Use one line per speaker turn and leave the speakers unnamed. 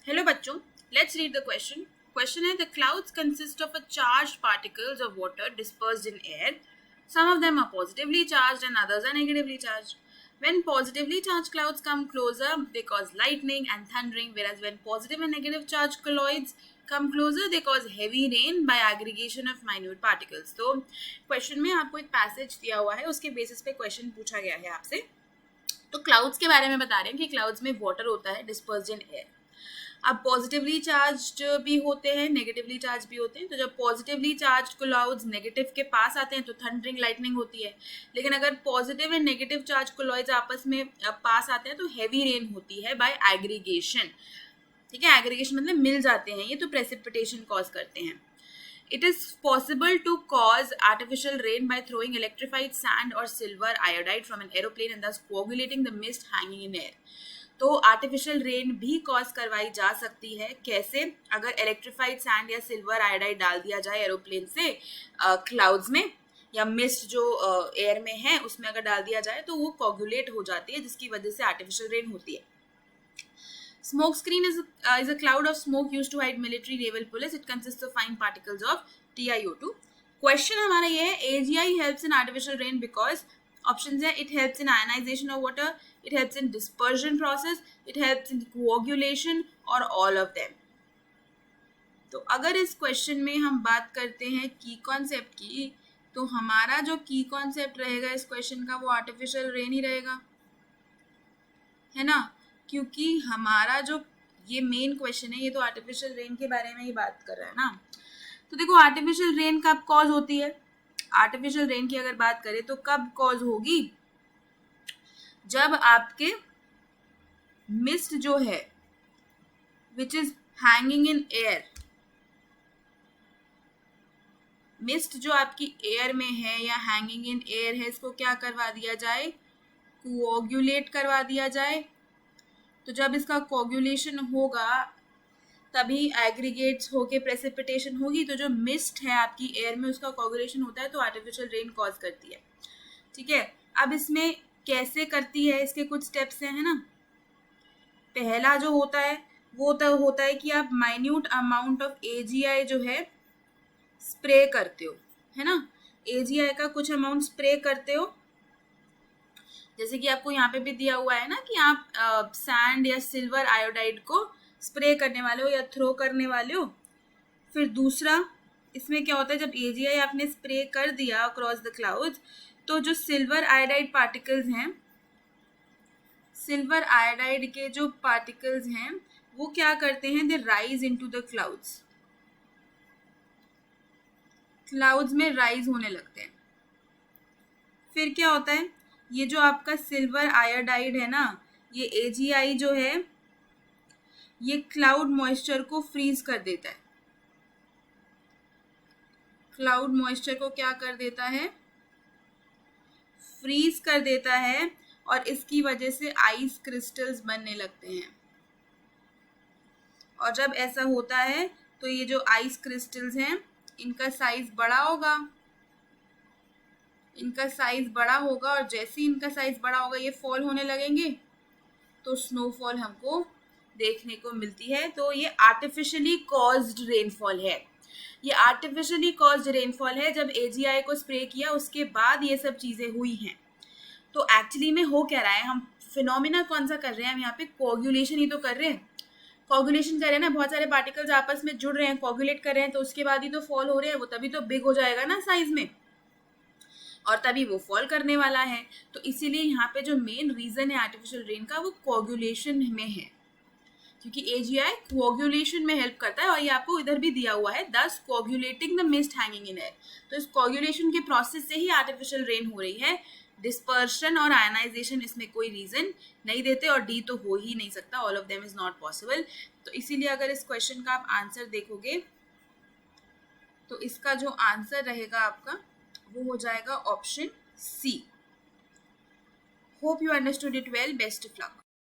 Hello बच्चों, let's read the question. Question है the clouds consist of a charged particles of water dispersed in air. Some of them are positively charged and others are negatively charged. When positively charged clouds come closer, they cause lightning and thundering, whereas when positive and negative charged colloids come closer, they cause heavy rain by aggregation of minute particles. तो question में आपको एक passage दिया हुआ है, उसके basis पे question पूछा गया है आपसे. तो क्लाउड्स के बारे में बता रहे हैं कि क्लाउड्स में वाटर होता है डिस्पर्स्ड इन एयर. अब पॉजिटिवली चार्ज भी होते हैं, नेगेटिवली चार्ज भी होते हैं. तो जब पॉजिटिवली चार्ज क्लाउड्स नेगेटिव के पास आते हैं तो थंडरिंग लाइटनिंग होती है. लेकिन अगर positive and negative charge clouds आपस में पास आते हैं तो हैवी रेन होती है बाय एग्रीगेशन. ठीक है, एग्रीगेशन मतलब मिल जाते हैं ये, तो प्रेसिपिटेशन कॉज करते हैं. It is possible to cause artificial rain by throwing electrified sand or silver iodide from an aeroplane and thus coagulating the mist hanging in air. तो आर्टिफिशियल रेन भी कॉज करवाई जा सकती है. कैसे? अगर इलेक्ट्रिफाइड सैंड या सिल्वर आयोडाइड डाल दिया जाए एरोप्लेन से क्लाउड्स में, या मिस्ट जो एयर में है उसमें अगर डाल दिया जाए तो वो कोगुलेट हो जाती है, जिसकी वजह से आर्टिफिशियल रेन होती है. Smoke screen is a cloud of smoke used to hide military naval police. It consists of fine particles of TiO2. Question हमारा ये है, AGI helps in artificial rain because options है, it helps in ionization of water, it helps in dispersion process, it helps in coagulation, और all of them. तो अगर इस question में हम बात करते हैं की कॉन्सेप्ट की, तो हमारा जो की कॉन्सेप्ट रहेगा इस क्वेश्चन का वो आर्टिफिशियल रेन ही रहेगा, है ना. क्योंकि हमारा जो ये मेन क्वेश्चन है ये तो आर्टिफिशियल रेन के बारे में ही बात कर रहा है ना. तो देखो, आर्टिफिशियल रेन कब कॉज होती है? आर्टिफिशियल रेन की अगर बात करें तो कब कॉज होगी? जब आपके मिस्ट जो है which is hanging in air, mist जो आपकी एयर में है या हैंगिंग इन एयर है, इसको क्या करवा दिया जाए? कोऑग्युलेट करवा दिया जाए. तो जब इसका कोगुलेशन होगा तभी एग्रीगेट्स होके प्रेसिपिटेशन होगी. तो जो मिस्ट है आपकी एयर में उसका कोगुलेशन होता है तो आर्टिफिशियल रेन कॉज करती है. ठीक है, अब इसमें कैसे करती है, इसके कुछ स्टेप्स हैं, है ना. पहला जो होता है वो तो होता है कि आप माइन्यूट अमाउंट ऑफ AGI जो है स्प्रे करते हो, है ना. AGI का कुछ अमाउंट स्प्रे करते हो, जैसे कि आपको यहाँ पे भी दिया हुआ है ना कि आप सैंड या सिल्वर आयोडाइड को स्प्रे करने वाले हो या थ्रो करने वाले हो. फिर दूसरा इसमें क्या होता है, जब AGI आपने स्प्रे कर दिया अक्रॉस द क्लाउड्स, तो जो सिल्वर आयोडाइड पार्टिकल्स हैं, सिल्वर आयोडाइड के जो पार्टिकल्स हैं वो क्या करते हैं, they rise into the clouds, clouds में राइज होने लगते हैं. फिर क्या होता है, ये जो आपका सिल्वर आयोडाइड है ना, ये AGI जो है ये क्लाउड मॉइस्चर को फ्रीज कर देता है. क्लाउड मॉइस्चर को क्या कर देता है? फ्रीज कर देता है, और इसकी वजह से आइस क्रिस्टल्स बनने लगते हैं. और जब ऐसा होता है तो ये जो आइस क्रिस्टल्स हैं इनका साइज बड़ा होगा, इनका साइज बड़ा होगा, और जैसे ही इनका साइज बड़ा होगा ये फॉल होने लगेंगे तो स्नोफॉल हमको देखने को मिलती है. तो ये आर्टिफिशियली कॉज्ड रेनफॉल है. ये आर्टिफिशियली कॉज्ड रेनफॉल है. जब AGI को स्प्रे किया उसके बाद ये सब चीज़ें हुई हैं. तो एक्चुअली में हो क्या रहा है, हम फिनोमिना कौन सा कर रहे हैं, हम यहाँ पे कोगुलेशन ही तो कर रहे हैं. कोगुलेशन कर रहे हैं ना, बहुत सारे पार्टिकल्स आपस में जुड़ रहे हैं, कोगुलेट कर रहे हैं, तो उसके बाद ही तो फॉल हो रहे हैं. वो तभी तो बिग हो जाएगा ना साइज में, और तभी वो फॉल करने वाला है. तो इसीलिए यहाँ पे जो मेन रीजन है आर्टिफिशियल रेन का वो कोगुलेशन में है, क्योंकि AGI कोगुलेशन में हेल्प करता है. और ये आपको इधर भी दिया हुआ है, दस coagulating the mist hanging in air. तो इस कोगुलेशन के प्रोसेस से ही आर्टिफिशियल रेन हो रही है. डिस्पर्शन और आयनाइजेशन इसमें कोई रीजन नहीं देते, और D तो हो ही नहीं सकता, all of them is not possible. तो इसीलिए अगर इस क्वेश्चन का आप आंसर देखोगे तो इसका जो आंसर रहेगा आपका वो हो जाएगा option C. Hope you understood it well. Best of luck.